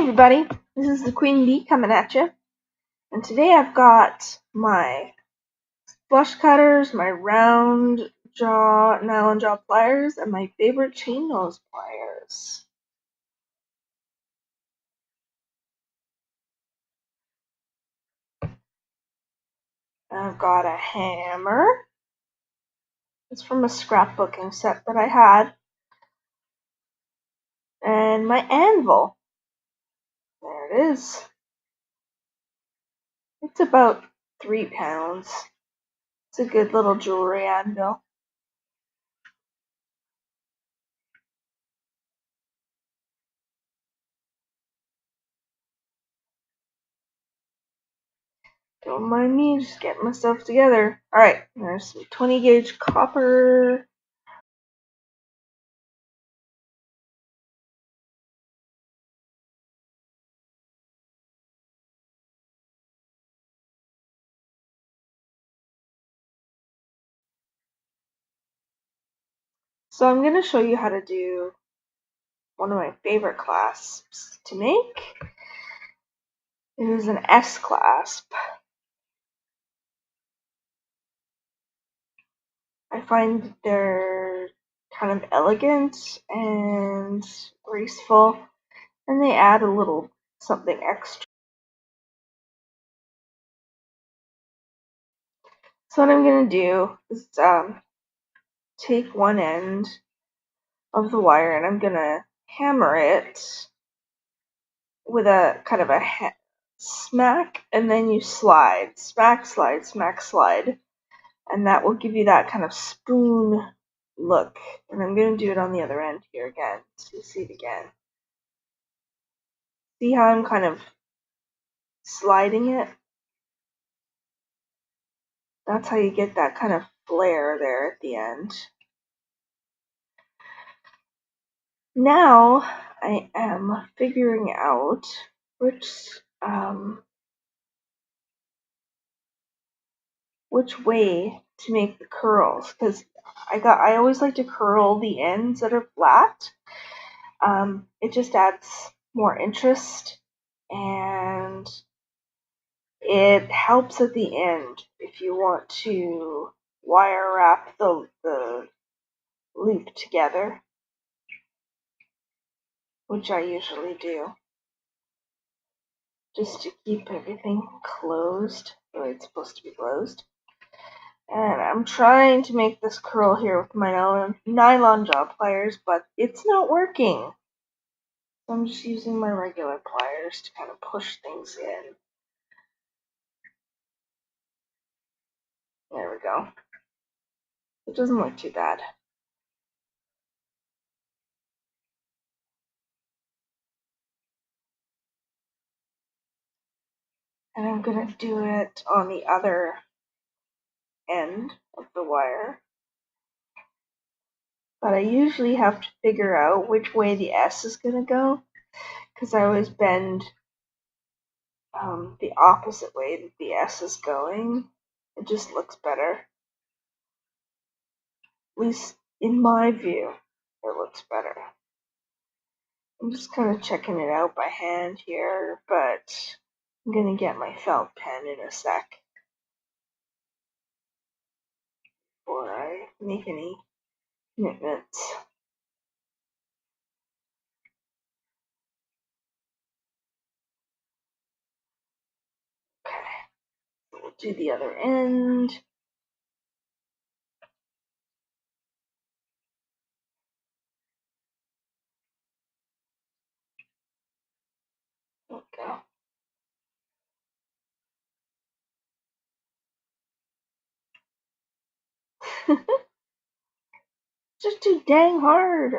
everybody, this is the Queen Bee coming at you, and today I've got my flush cutters, my round jaw nylon jaw pliers, and my favorite chain nose pliers. I've got a hammer. It's from a scrapbooking set that I had, and my anvil. There it is. It's about 3 pounds. It's a good little jewelry anvil. Don't mind me, just getting myself together. Alright, there's some 20 gauge copper. So I'm going to show you how to do one of my favorite clasps to make. It is an S clasp. I find they're kind of elegant and graceful, and they add a little something extra. So what I'm going to do is take one end of the wire and I'm going to hammer it with a kind of a smack, and then you slide. Smack, slide, smack, slide. And that will give you that kind of spoon look. And I'm going to do it on the other end here again, so you see it again. See how I'm kind of sliding it? That's how you get that kind of flare there at the end. Now I am figuring out which way to make the curls, because I always like to curl the ends that are flat. It just adds more interest, and it helps at the end if you want to wire wrap the loop together, which I usually do, just to keep everything closed the way it's supposed to be closed. And I'm trying to make this curl here with my nylon jaw pliers, but it's not working. So I'm just using my regular pliers to kind of push things in. There we go. It doesn't look too bad. And I'm going to do it on the other end of the wire. But I usually have to figure out which way the S is going to go, because I always bend the opposite way that the S is going. It just looks better. At least in my view, it looks better. I'm just kind of checking it out by hand here, but I'm going to get my felt pen in a sec before I make any commitments. Okay, so we'll do the other end. There we go. Just too dang hard.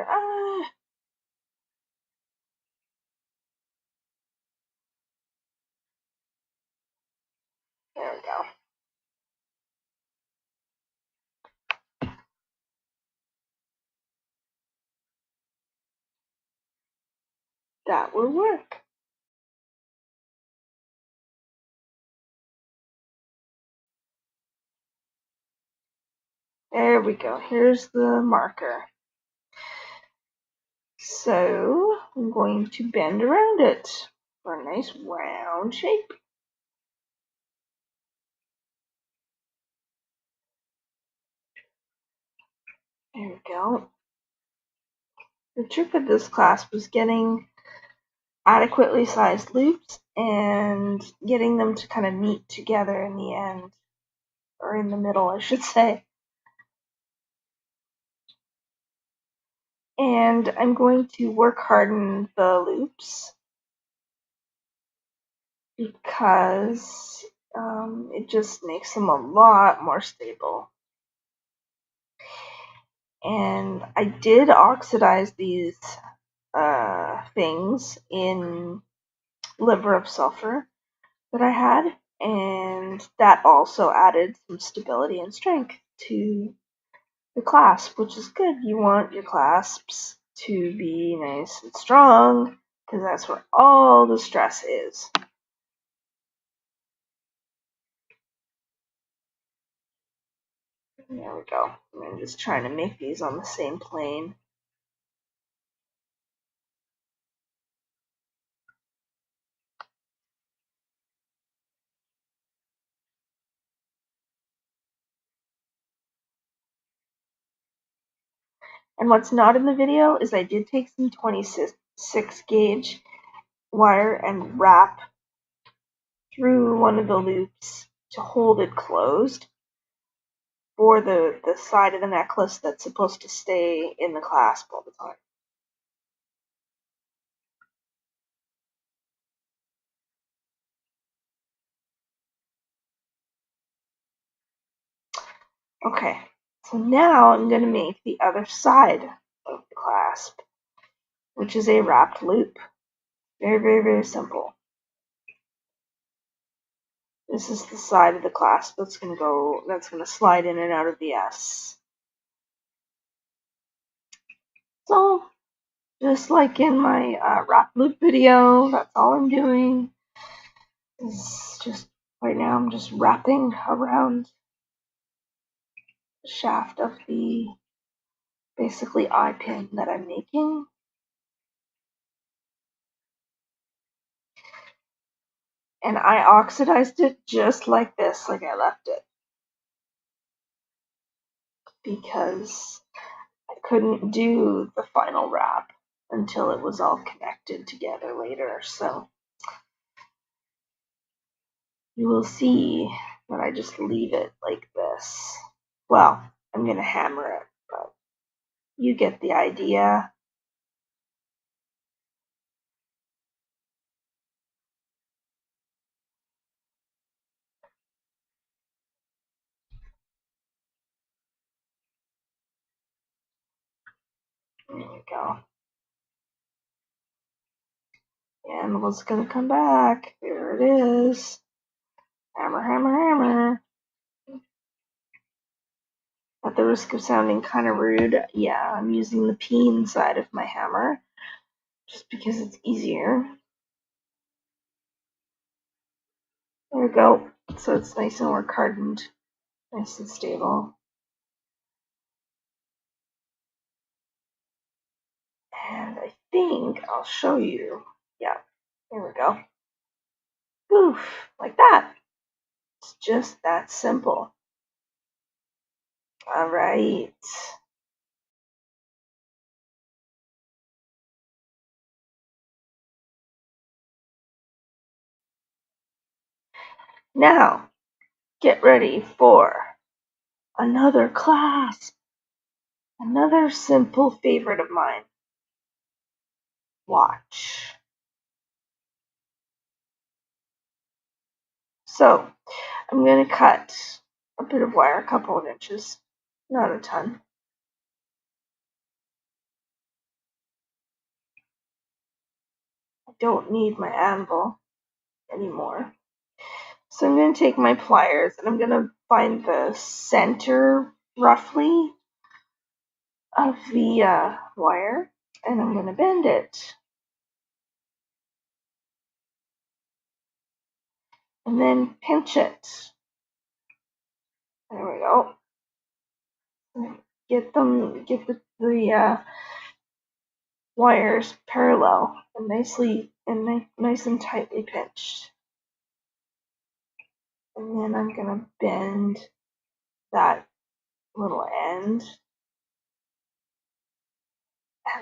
There we go. That will work. There we go. Here's the marker. So I'm going to bend around it. for a nice round shape. There we go. The trick with this clasp was getting adequately sized loops and getting them to kind of meet together in the end, or in the middle, I should say. And I'm going to work harden the loops because it just makes them a lot more stable. And I did oxidize these things in liver of sulfur that I had, and that also added some stability and strength to the clasp, which is good. You want your clasps to be nice and strong because that's where all the stress is. There we go. I'm just trying to make these on the same plane. And what's not in the video is I did take some 26 gauge wire and wrap through one of the loops to hold it closed for the side of the necklace that's supposed to stay in the clasp all the time. Okay, so now I'm going to make the other side of the clasp, which is a wrapped loop. Very, very, very simple. This is the side of the clasp that's going to slide in and out of the S. So, just like in my wrap loop video, that's all I'm doing. Is just right now I'm just wrapping around the shaft of the basically eye pin that I'm making. And I oxidized it just like this, like I left it, because I couldn't do the final wrap until it was all connected together later. So you will see that I just leave it like this. Well, I'm going to hammer it, but you get the idea. There we go. And what's going to come back? Here it is. Hammer, hammer, hammer. At the risk of sounding kind of rude, yeah, I'm using the peen side of my hammer just because it's easier. There we go. So it's nice and work hardened, nice and stable. And I think I'll show you. Yeah, there we go. Poof, like that. It's just that simple. All right. Now, get ready for another clasp. Another simple favorite of mine. Watch. So, I'm going to cut a bit of wire, a couple of inches, not a ton. I don't need my anvil anymore. So I'm going to take my pliers and I'm going to find the center, roughly, of the wire, and I'm going to bend it. And then pinch it. There we go. Get the wires parallel and nicely and nice and tightly pinched. And then I'm going to bend that little end.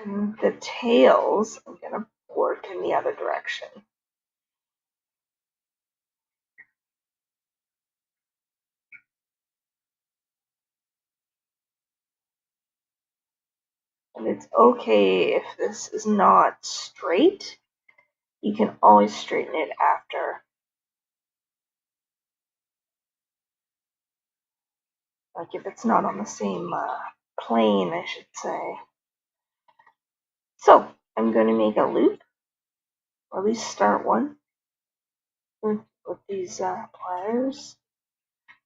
And the tails, I'm going to work in the other direction. And it's okay if this is not straight. You can always straighten it after. Like if it's not on the same plane, I should say. So I'm going to make a loop, or at least start one with these pliers.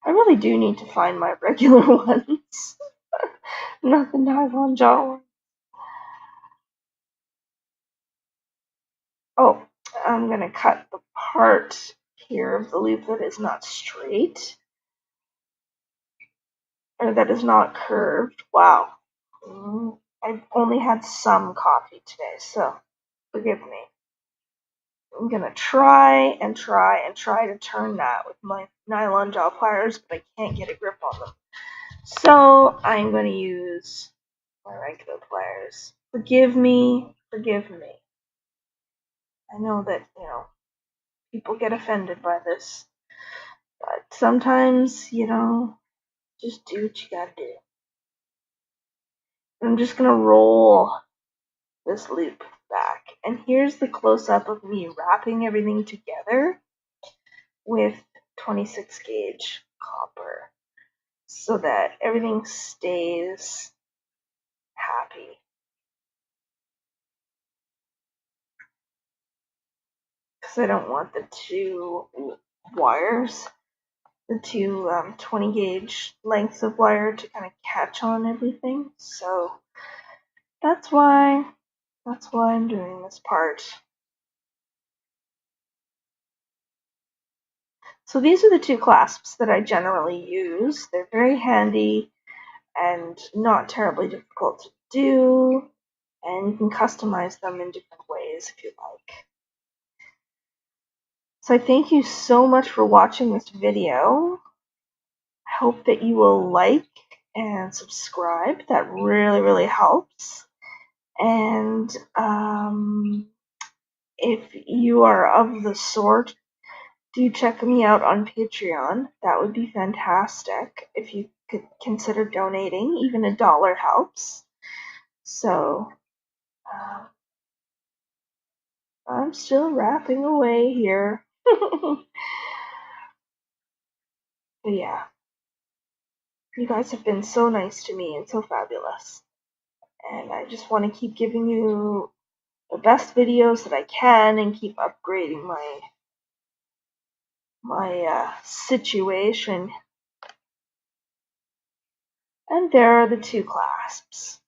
I really do need to find my regular ones, not the nylon jaw ones. Oh, I'm going to cut the part here of the loop that is not straight, or that is not curved. Wow. I've only had some coffee today, so forgive me. I'm going to try to turn that with my nylon jaw pliers, but I can't get a grip on them. So I'm going to use my regular pliers. Forgive me. I know that, people get offended by this, but sometimes, just do what you gotta do. I'm just going to roll this loop back. And here's the close-up of me wrapping everything together with 26 gauge copper so that everything stays happy. Because I don't want the two wires, the two 20 gauge lengths of wire to kind of catch on everything. So that's why I'm doing this part. So these are the two clasps that I generally use. They're very handy and not terribly difficult to do, and you can customize them in different ways if you like. So I thank you so much for watching this video. I hope that you will like and subscribe. That really, really helps. And if you are of the sort, do check me out on Patreon. That would be fantastic if you could consider donating. Even $1 helps. So I'm still rapping away here. But yeah, you guys have been so nice to me and so fabulous. And I just want to keep giving you the best videos that I can and keep upgrading my situation. And there are the two clasps.